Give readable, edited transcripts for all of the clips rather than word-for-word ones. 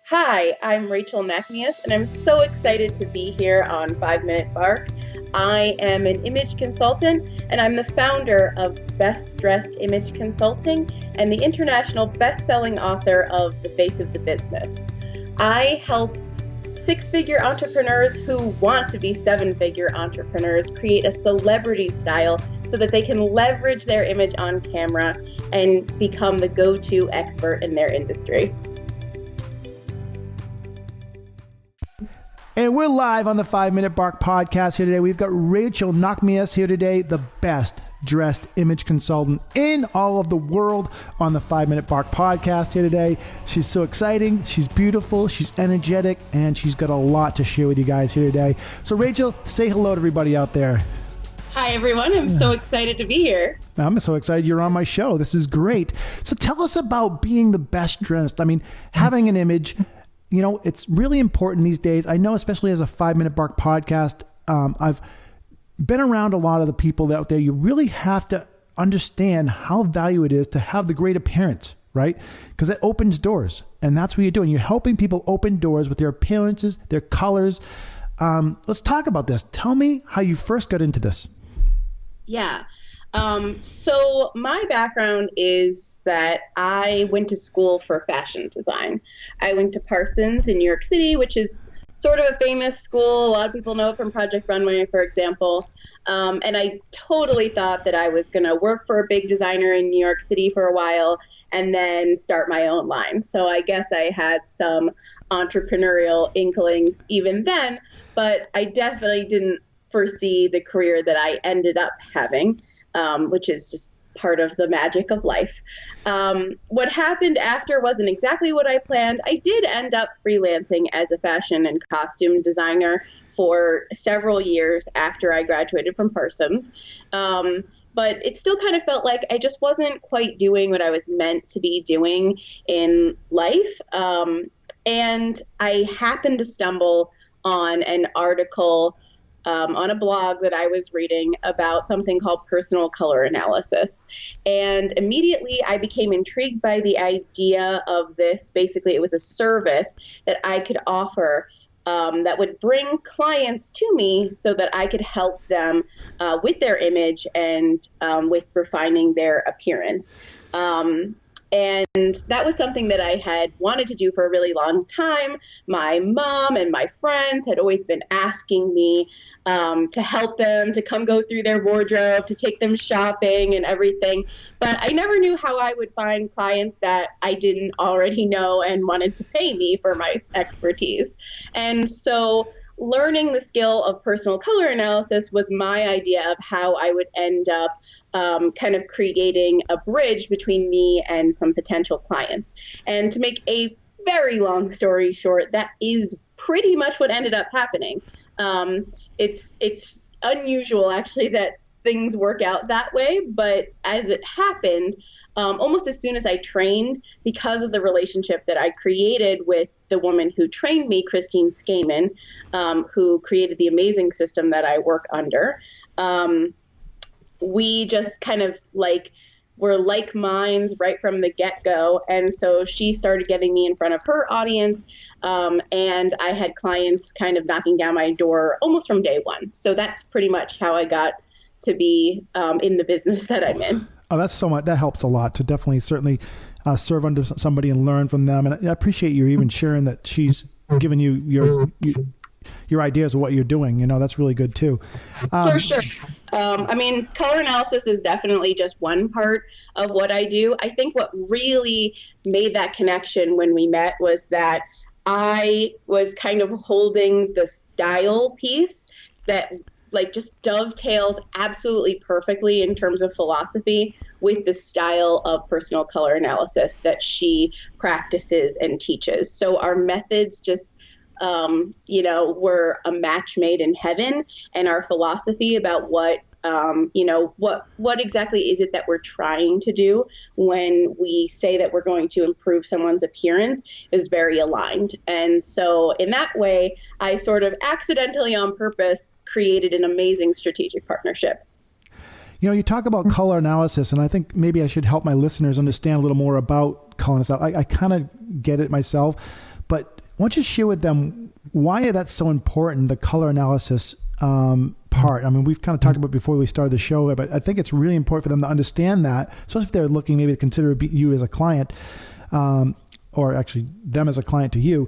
Hi, I'm Rachel Nachmias, and I'm so excited to be here on 5 Minute Bark. I am an image consultant, and I'm the founder of Best Dressed Image Consulting and the international best-selling author of The Face of the Business. I help six-figure entrepreneurs who want to be seven-figure entrepreneurs create a celebrity style so that they can leverage their image on camera and become the go-to expert in their industry. And we're live on the 5 Minute Bark podcast here today. We've got Rachel Nachmias here today, the best dressed image consultant in all of the world on the 5 Minute Bark podcast here today. She's so exciting. She's beautiful. She's energetic, and she's got a lot to share with you guys here today. So Rachel, say hello to everybody out there. Hi, everyone. I'm so excited to be here. I'm so excited you're on my show. This is great. So tell us about being the best dressed. I mean, having an image, you know, it's really important these days. I know, especially as a 5 Minute Bark podcast, I've been around a lot of the people out there. You really have to understand how valuable it is to have the great appearance, right? Because it opens doors, and that's what you're doing. You're helping people open doors with their appearances, their colors. Let's talk about this. Tell me how you first got into this. Yeah. So my background is that I went to school for fashion design. I went to Parsons in New York City, which is sort of a famous school. A lot of people know it from Project Runway, for example. And I totally thought that I was going to work for a big designer in New York City for a while and then start my own line. So I guess I had some entrepreneurial inklings even then, but I definitely didn't foresee the career that I ended up having. Which is just part of the magic of life. What happened after wasn't exactly what I planned. I did end up freelancing as a fashion and costume designer for several years after I graduated from Parsons. But it still kind of felt like I just wasn't quite doing what I was meant to be doing in life. And I happened to stumble on an article on a blog that I was reading about something called personal color analysis. And immediately I became intrigued by the idea of this. Basically, it was a service that I could offer that would bring clients to me so that I could help them with their image and with refining their appearance. And that was something that I had wanted to do for a really long time. My mom and my friends had always been asking me to help them, to come go through their wardrobe, to take them shopping and everything. But I never knew how I would find clients that I didn't already know and wanted to pay me for my expertise. And so learning the skill of personal color analysis was my idea of how I would end up kind of creating a bridge between me and some potential clients. And to make a very long story short, that is pretty much what ended up happening. It's unusual, actually, that things work out that way. But as it happened, almost as soon as I trained, because of the relationship that I created with the woman who trained me, Christine Skaman, who created the amazing system that I work under, we just kind of were like minds right from the get-go. And so she started getting me in front of her audience. And I had clients kind of knocking down my door almost from day one. So that's pretty much how I got to be in the business that I'm in. Oh, that's so much. That helps a lot to definitely, certainly serve under somebody and learn from them. And I appreciate you even sharing that she's given you your ideas of what you're doing. You know, that's really good too. For sure. I mean, color analysis is definitely just one part of what I do. I think what really made that connection when we met was that I was kind of holding the style piece that just dovetails absolutely perfectly in terms of philosophy with the style of personal color analysis that she practices and teaches. So our methods just were a match made in heaven, and our philosophy about what exactly is it that we're trying to do when we say that we're going to improve someone's appearance is very aligned. And so in that way, I sort of accidentally on purpose created an amazing strategic partnership. You know, you talk about color analysis, and I think maybe I should help my listeners understand a little more about color analysis. I kind of get it myself, But why don't you share with them why that's so important, the color analysis part? I mean, we've kind of talked about it before we started the show, but I think it's really important for them to understand that, especially if they're looking maybe to consider you as a client, or actually them as a client to you.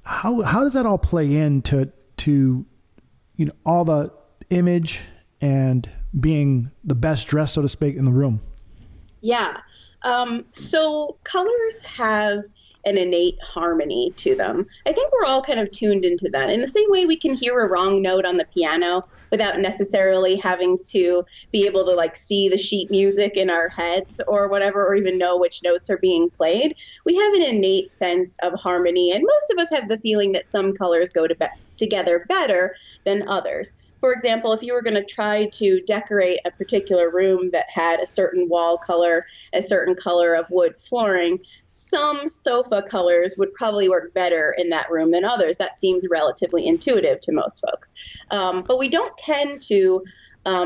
How does that all play into all the image and being the best dressed, so to speak, in the room? Yeah. So colors have an innate harmony to them. I think we're all kind of tuned into that. In the same way we can hear a wrong note on the piano without necessarily having to be able to like see the sheet music in our heads or whatever, or even know which notes are being played. We have an innate sense of harmony, and most of us have the feeling that some colors go together better than others. For example, if you were going to try to decorate a particular room that had a certain wall color, a certain color of wood flooring, some sofa colors would probably work better in that room than others. That seems relatively intuitive to most folks. But we don't tend to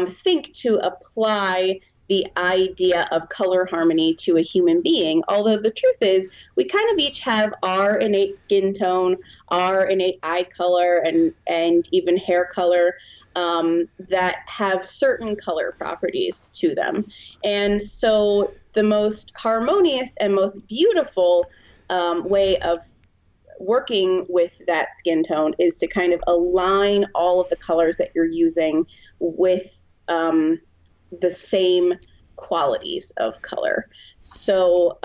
think to apply the idea of color harmony to a human being. Although the truth is, we kind of each have our innate skin tone, our innate eye color, and even hair color that have certain color properties to them. And so the most harmonious and most beautiful way of working with that skin tone is to kind of align all of the colors that you're using with the same qualities of color. So,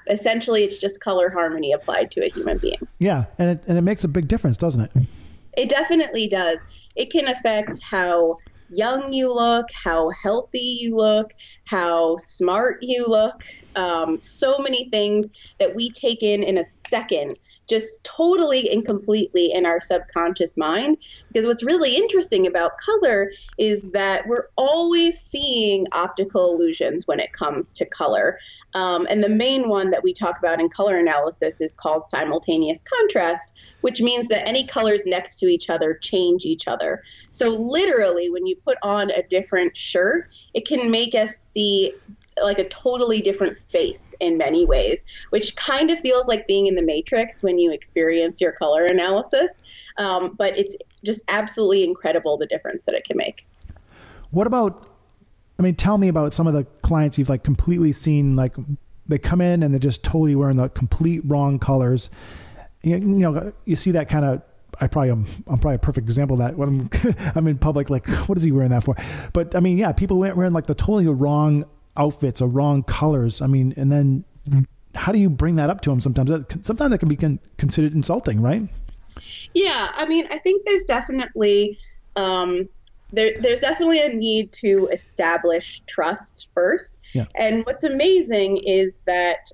essentially it's just color harmony applied to a human being. Yeah. And it makes a big difference, doesn't it? It definitely does. It can affect how young you look, how healthy you look, how smart you look. So many things that we take in a second, just totally and completely in our subconscious mind. Because what's really interesting about color is that we're always seeing optical illusions when it comes to color. And the main one that we talk about in color analysis is called simultaneous contrast, which means that any colors next to each other change each other. So literally, when you put on a different shirt, it can make us see like a totally different face in many ways, which kind of feels like being in the Matrix when you experience your color analysis. But it's just absolutely incredible the difference that it can make. What about, tell me about some of the clients you've like completely seen, like they come in and they're just totally wearing the complete wrong colors. You see that kind of, I'm probably a perfect example of that when I'm in public, like, what is he wearing that for? But people wearing like the totally wrong outfits or wrong colors. And then how do you bring that up to them? Sometimes that can be considered insulting, right? Yeah. I think there's definitely, there's definitely a need to establish trust first. Yeah. And what's amazing is that,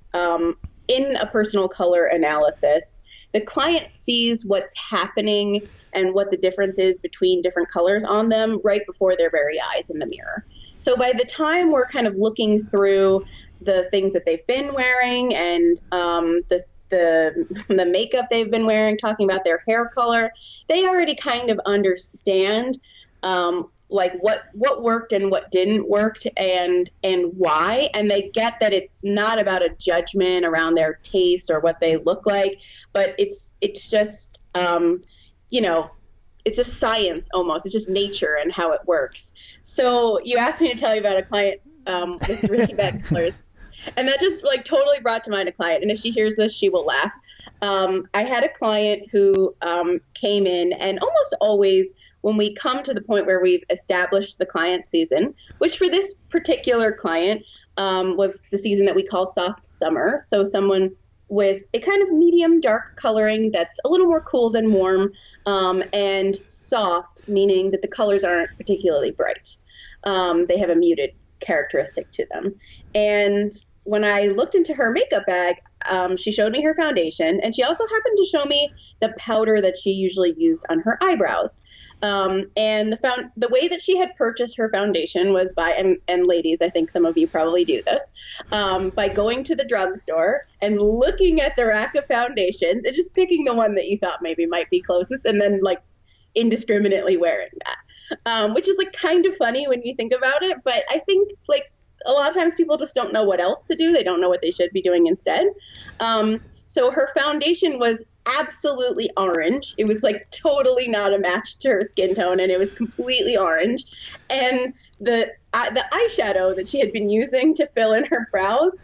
in a personal color analysis, the client sees what's happening and what the difference is between different colors on them right before their very eyes in the mirror. So by the time we're kind of looking through the things that they've been wearing and the makeup they've been wearing, talking about their hair color, they already kind of understand like what worked and what didn't work and why, and they get that it's not about a judgment around their taste or what they look like, but it's just it's a science almost. It's just nature and how it works. So you asked me to tell you about a client with really bad colors, and that just like totally brought to mind a client, and if she hears this she will laugh. I had a client who came in, and almost always when we come to the point where we've established the client season, which for this particular client was the season that we call soft summer. So someone with a kind of medium dark coloring that's a little more cool than warm, and soft, meaning that the colors aren't particularly bright. They have a muted characteristic to them. And when I looked into her makeup bag, she showed me her foundation, and she also happened to show me the powder that she usually used on her eyebrows. And the way that she had purchased her foundation was by, and ladies, I think some of you probably do this, by going to the drugstore and looking at the rack of foundations and just picking the one that you thought maybe might be closest, and then like indiscriminately wearing that, which is like kind of funny when you think about it. But I think like a lot of times people just don't know what else to do. They don't know what they should be doing instead. So her foundation was absolutely orange. It was like totally not a match to her skin tone, and it was completely orange. And the eyeshadow that she had been using to fill in her brows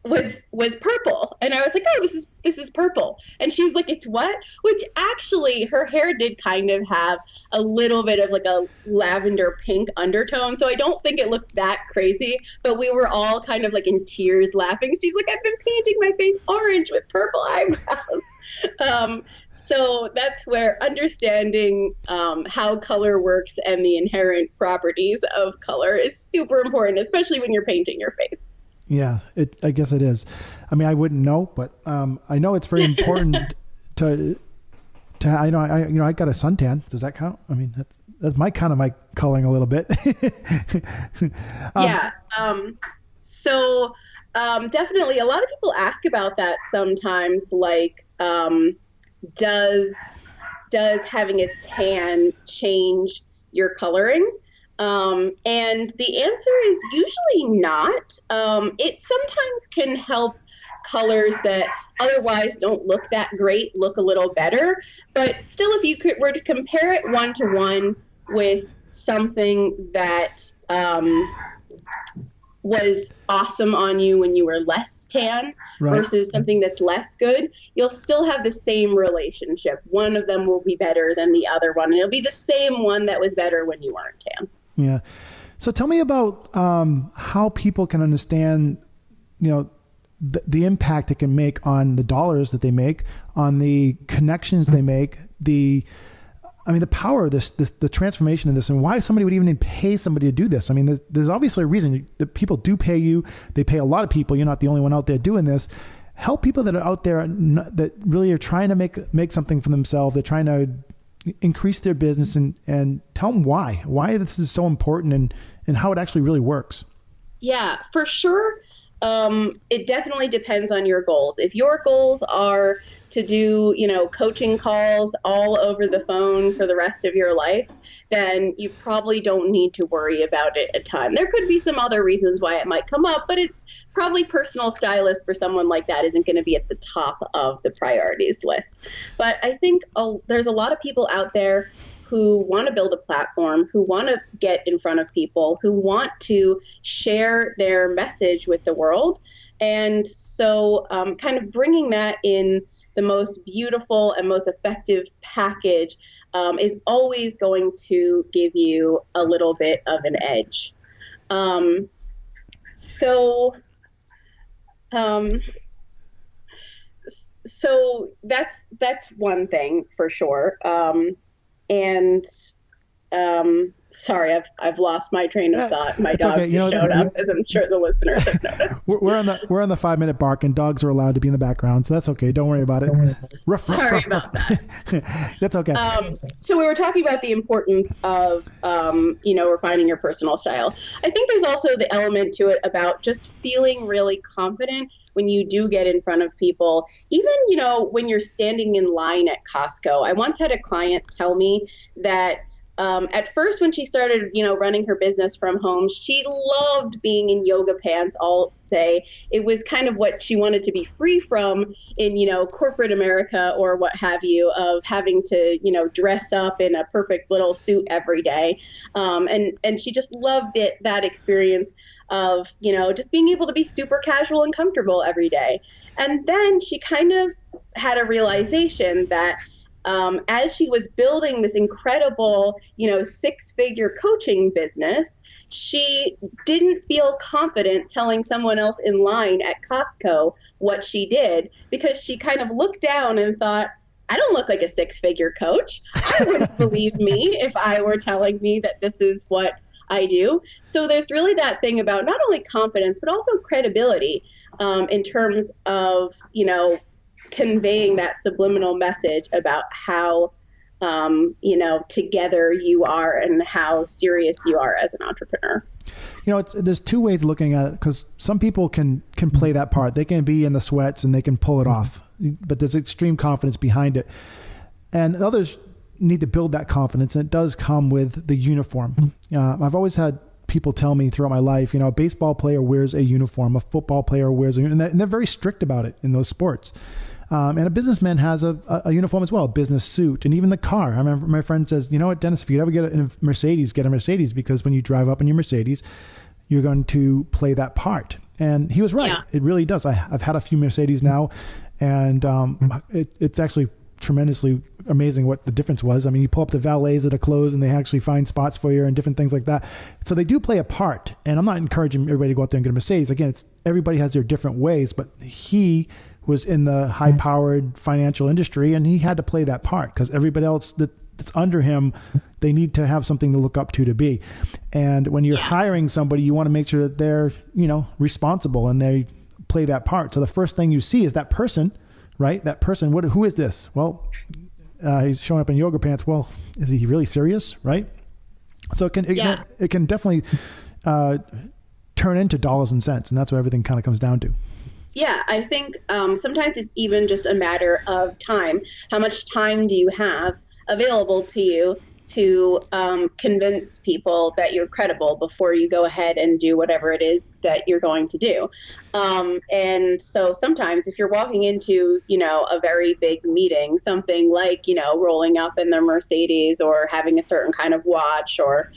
was purple. And I was like, oh, this is purple. And she's like, it's what? Which actually her hair did kind of have a little bit of like a lavender pink undertone. So I don't think it looked that crazy, but we were all kind of like in tears laughing. She's like, I've been painting my face orange with purple eyebrows. So that's where understanding how color works and the inherent properties of color is super important, especially when you're painting your face. Yeah, I guess it is. I mean, I wouldn't know, but I know it's very important to I got a suntan. Does that count? I mean, that's my kind of my coloring a little bit. Yeah. So definitely, a lot of people ask about that sometimes. Like, does having a tan change your coloring? And the answer is usually not. It sometimes can help colors that otherwise don't look that great look a little better. But still, if you were to compare it 1-to-1 with something that was awesome on you when you were less tan versus something that's less good, you'll still have the same relationship. One of them will be better than the other one, and it'll be the same one that was better when you weren't tan. Yeah. So tell me about how people can understand, the impact it can make on the dollars that they make, on the connections they make, the power of this, the transformation of this, and why somebody would even pay somebody to do this. I mean, there's obviously a reason that people do pay you. They pay a lot of people. You're not the only one out there doing this. Help people that are out there that really are trying to make something for themselves. They're trying to increase their business and tell them why this is so important and how it actually really works. Yeah, for sure. It definitely depends on your goals. If your goals are to do, coaching calls all over the phone for the rest of your life, then you probably don't need to worry about it a ton. There could be some other reasons why it might come up, but it's probably personal stylist for someone like that isn't going to be at the top of the priorities list. But I think there's a lot of people out there who want to build a platform, who want to get in front of people, who want to share their message with the world. And so kind of bringing that in the most beautiful and most effective package is always going to give you a little bit of an edge. So that's one thing for sure. Sorry, I've lost my train of thought. My dog just showed up, as I'm sure the listeners have noticed. We're on the 5-minute bark, and dogs are allowed to be in the background, so that's okay. Don't worry about it. Sorry about that. That's okay. So we were talking about the importance of refining your personal style. I think there's also the element to it about just feeling really confident when you do get in front of people, even, when you're standing in line at Costco. I once had a client tell me that at first when she started, running her business from home, she loved being in yoga pants all day. It was kind of what she wanted to be free from in, corporate America or what have you, of having to, dress up in a perfect little suit every day. And she just loved that experience of, just being able to be super casual and comfortable every day. And then she kind of had a realization that as she was building this incredible, 6-figure coaching business, she didn't feel confident telling someone else in line at Costco what she did, because she kind of looked down and thought, I don't look like a 6-figure coach. I wouldn't believe me if I were telling me that this is what I do. So there's really that thing about not only confidence, but also credibility in terms of, conveying that subliminal message about how, together you are and how serious you are as an entrepreneur. There's two ways of looking at it, because some people can play that part. They can be in the sweats and they can pull it off, but there's extreme confidence behind it. And others need to build that confidence, and it does come with the uniform. I've always had people tell me throughout my life, a baseball player wears a uniform, a football player wears a uniform, and they're very strict about it in those sports. And a businessman has a uniform as well, a business suit, and even the car. I remember my friend says, you know what, Dennis, if you ever get a Mercedes, get a Mercedes, because when you drive up in your Mercedes, you're going to play that part. And he was right. Yeah. It really does. I've had a few Mercedes now, and it's actually tremendously amazing what the difference was. I mean, you pull up the valets that are closed and they actually find spots for you and different things like that. So they do play a part. And I'm not encouraging everybody to go out there and get a Mercedes. Again, everybody has their different ways, but he was in the high-powered financial industry, and he had to play that part because everybody else that's under him, they need to have something to look up to be. And when you're hiring somebody, you want to make sure that they're, responsible and they play that part. So the first thing you see is that person, right? That person, who is this? Well, he's showing up in yoga pants. Well, is he really serious, right? So it can definitely turn into dollars and cents, and that's what everything kind of comes down to. Yeah, I think sometimes it's even just a matter of time. How much time do you have available to you to convince people that you're credible before you go ahead and do whatever it is that you're going to do? And so sometimes if you're walking into, a very big meeting, something like, rolling up in the Mercedes or having a certain kind of watch or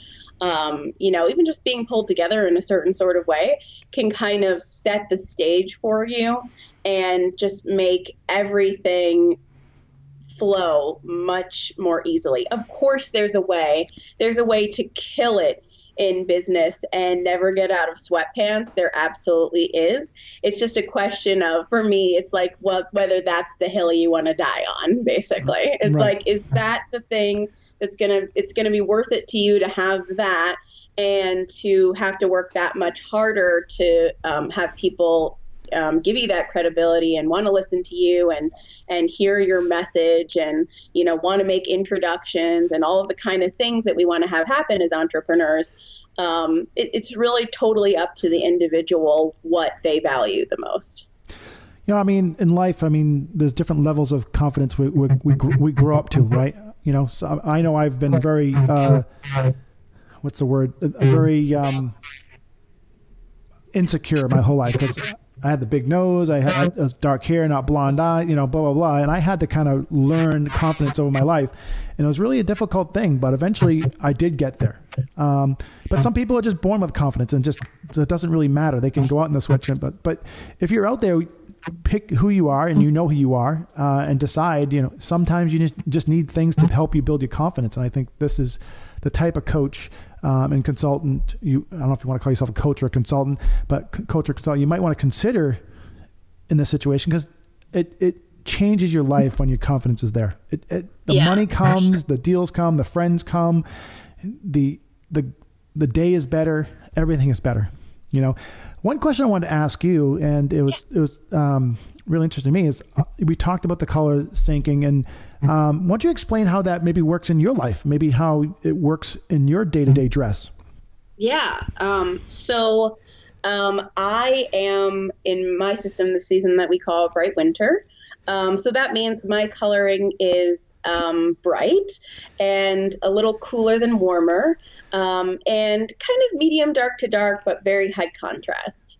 even just being pulled together in a certain sort of way can kind of set the stage for you and just make everything flow much more easily. Of course, there's a way to kill it in business and never get out of sweatpants. There absolutely is. It's just a question of, for me, it's like, well, whether that's the hill you want to die on, basically. It's right. Like, is that the thing it's going to be worth it to you to have that and to have to work that much harder to have people give you that credibility and want to listen to you and hear your message and, want to make introductions and all of the kind of things that we want to have happen as entrepreneurs. It's really totally up to the individual what they value the most. In life, there's different levels of confidence we grow up to, right? So I know I've been very, what's the word? Very insecure my whole life because I had the big nose, I had dark hair, not blonde eye, blah, blah, blah. And I had to kind of learn confidence over my life. And it was really a difficult thing, but eventually I did get there. But some people are just born with confidence and so it doesn't really matter. They can go out in the sweatshirt, but if you're out there, pick who you are and who you are and decide, sometimes you just need things to help you build your confidence. And I think this is the type of coach and consultant, I don't know if you want to call yourself a coach or a consultant, but coach or consultant, you might want to consider in this situation because it changes your life when your confidence is there. The money comes, the deals come, the friends come, the day is better, everything is better. One question I wanted to ask you, and it was really interesting to me, is we talked about the color syncing, and why don't you explain how that maybe works in your life, maybe how it works in your day-to-day dress? Yeah. So I am in my system the season that we call bright winter. So that means my coloring is bright and a little cooler than warmer, and kind of medium dark to dark, but very high contrast.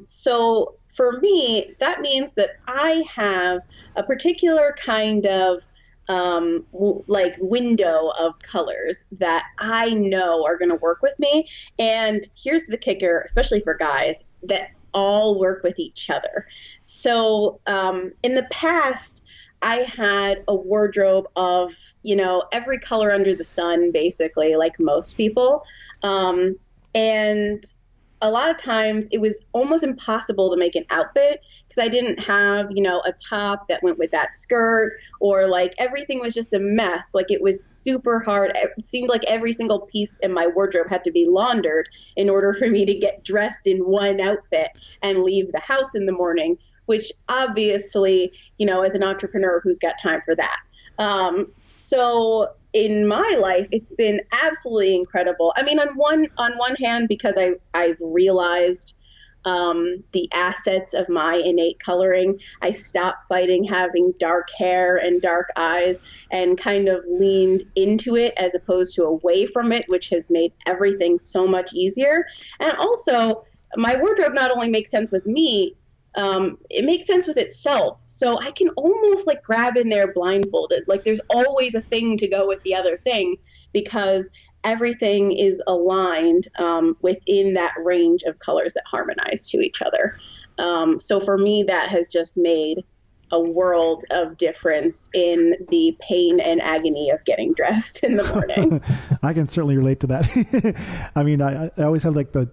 So for me, that means that I have a particular kind of window of colors that I know are going to work with me. And here's the kicker, especially for guys, that all work with each other. So in the past, I had a wardrobe of, every color under the sun, basically, like most people. And a lot of times it was almost impossible to make an outfit because I didn't have, a top that went with that skirt, or everything was just a mess. It was super hard. It seemed like every single piece in my wardrobe had to be laundered in order for me to get dressed in one outfit and leave the house in the morning, which obviously, as an entrepreneur, who's got time for that? So in my life, it's been absolutely incredible. On one hand, because I've realized the assets of my innate coloring. I stopped fighting having dark hair and dark eyes and kind of leaned into it as opposed to away from it, which has made everything so much easier. And also, my wardrobe not only makes sense with me, it makes sense with itself. So I can almost like grab in there blindfolded. Like there's always a thing to go with the other thing because everything is aligned within that range of colors that harmonize to each other. So for me, that has just made a world of difference in the pain and agony of getting dressed in the morning. I can certainly relate to that. I mean, I always have like the,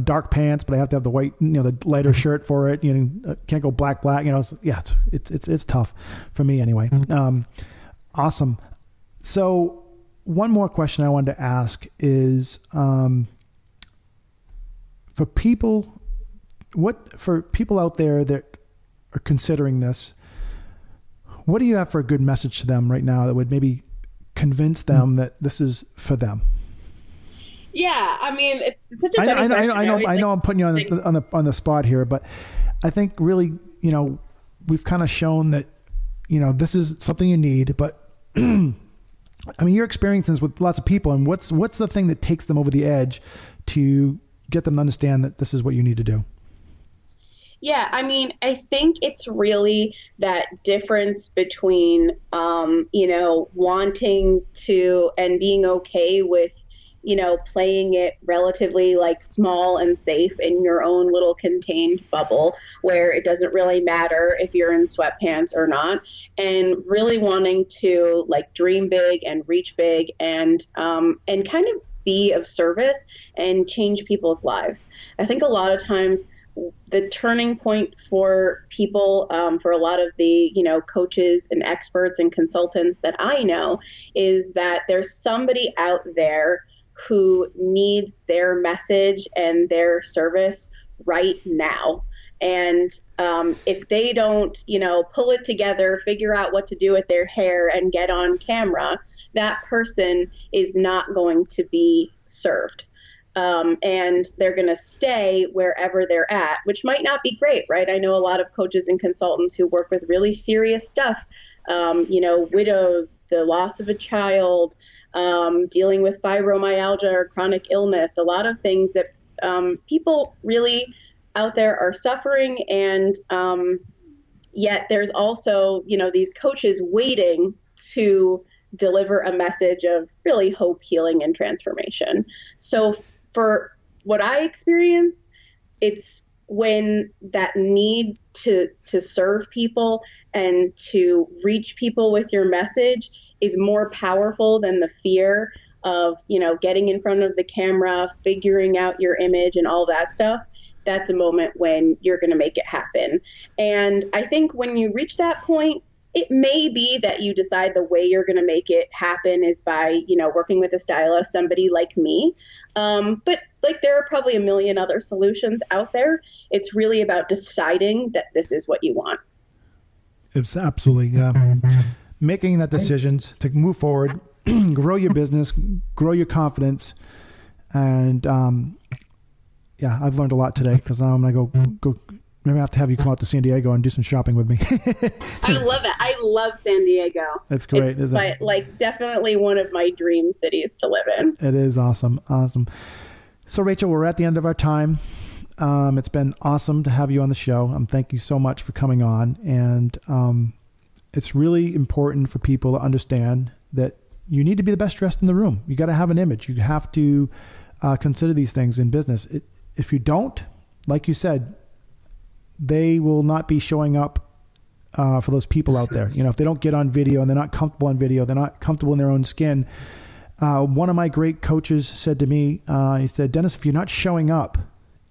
dark pants, but I have to have the white, the lighter shirt for it. Can't go black, so, yeah, it's tough for me anyway. Awesome. So one more question I wanted to ask is, for people out there that are considering this, what do you have for a good message to them right now that would maybe convince them that this is for them? Yeah, I mean, it's such a funny question. I know I'm putting you on the spot here, but I think really, we've kind of shown that, this is something you need, but I mean, your experiences with lots of people, and what's the thing that takes them over the edge to get them to understand that this is what you need to do? Yeah, I mean, I think it's really that difference between, wanting to and being okay with, playing it relatively like small and safe in your own little contained bubble where it doesn't really matter if you're in sweatpants or not, and really wanting to like dream big and reach big and kind of be of service and change people's lives. I think a lot of times the turning point for people, for a lot of the, coaches and experts and consultants that I know, is that there's somebody out there who needs their message and their service right now. And if they don't, pull it together, figure out what to do with their hair and get on camera, that person is not going to be served. And they're going to stay wherever they're at, which might not be great, right? I know a lot of coaches and consultants who work with really serious stuff, widows, the loss of a child, dealing with fibromyalgia or chronic illness, a lot of things that people really out there are suffering. And yet there's also, these coaches waiting to deliver a message of really hope, healing, and transformation. So for what I experience, it's when that need to serve people and to reach people with your message is more powerful than the fear of, getting in front of the camera, figuring out your image and all that stuff. That's a moment when you're going to make it happen. And I think when you reach that point, it may be that you decide the way you're going to make it happen is by, working with a stylist, somebody like me. But like there are probably a million other solutions out there. It's really about deciding that this is what you want. It's absolutely making that decisions to move forward, grow your business, grow your confidence. And I've learned a lot today because I'm going to go. Maybe I have to have you come out to San Diego and do some shopping with me. I love it. I love San Diego. It's great, isn't it? Like definitely one of my dream cities to live in. It is awesome. Awesome. So Rachel, we're at the end of our time. It's been awesome to have you on the show. Thank you so much for coming on. And it's really important for people to understand that you need to be the best dressed in the room. You got to have an image. You have to consider these things in business. If you don't, like you said, they will not be showing up for those people out there. If they don't get on video and they're not comfortable on video, they're not comfortable in their own skin. One of my great coaches said to me, he said, Dennis, if you're not showing up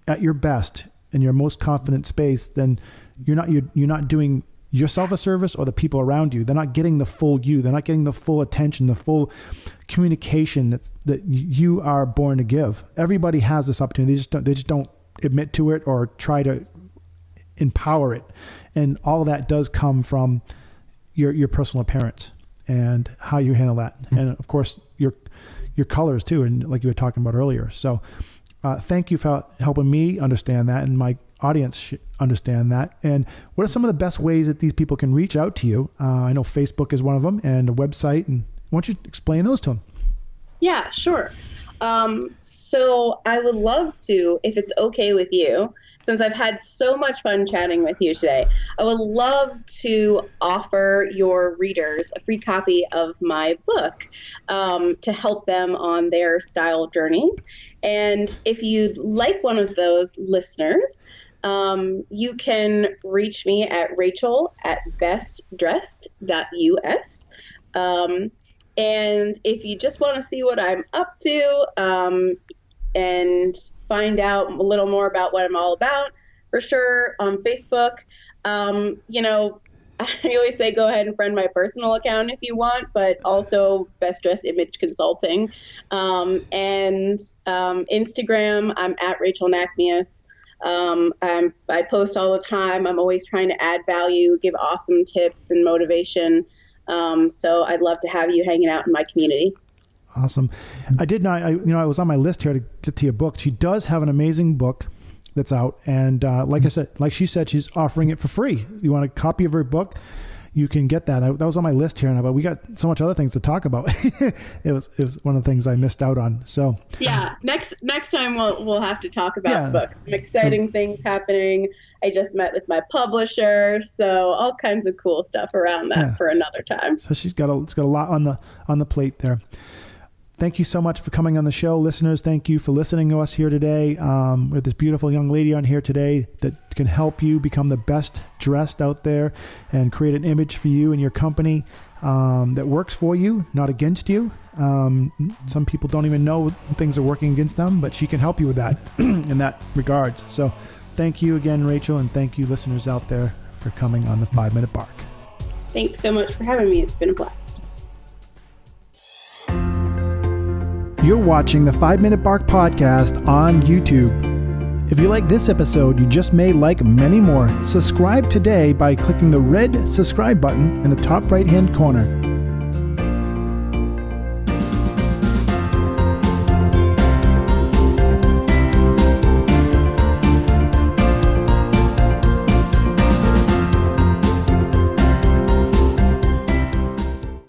at your best in your most confident space, then you're not doing yourself a service or the people around you. They're not getting the full you. They're not getting the full attention, the full communication that you are born to give. Everybody has this opportunity. They just don't admit to it or try to empower it. And all of that does come from your personal appearance and how you handle that. And of course your colors too. And like you were talking about earlier. So Thank you for helping me understand that, and my audience should understand that. And what are some of the best ways that these people can reach out to you? I know Facebook is one of them, and a website. And why don't you explain those to them? Yeah, sure. So I would love to, if it's okay with you, since I've had so much fun chatting with you today, I would love to offer your readers a free copy of my book to help them on their style journeys. And if you'd like one of those listeners, you can reach me at rachel@bestdressed.us. And if you just want to see what I'm up to and find out a little more about what I'm all about, for sure, on Facebook, I always say go ahead and friend my personal account if you want, but also Best Dressed Image Consulting. And Instagram, I'm at Rachel Nachmias. I post all the time. I'm always trying to add value, give awesome tips and motivation. So I'd love to have you hanging out in my community. Awesome. I did not, I was on my list here to get to your book. She does have an amazing book that's out. And like she said, she's offering it for free. You want a copy of her book, you can get that. That was on my list here, but we got so much other things to talk about. It was one of the things I missed out on. So yeah, next time we'll have to talk about books. Some exciting things happening. I just met with my publisher, so all kinds of cool stuff around that for another time. So it's got a lot on the plate there. Thank you so much for coming on the show. Listeners, thank you for listening to us here today. We have this beautiful young lady on here today that can help you become the best dressed out there and create an image for you and your company that works for you, not against you. Some people don't even know things are working against them, but she can help you with that in that regards. So thank you again, Rachel, and thank you listeners out there for coming on the 5 Minute Bark. Thanks so much for having me. It's been a blast. You're watching the 5 Minute Bark podcast on YouTube. If you like this episode, you just may like many more. Subscribe today by clicking the red subscribe button in the top right-hand corner.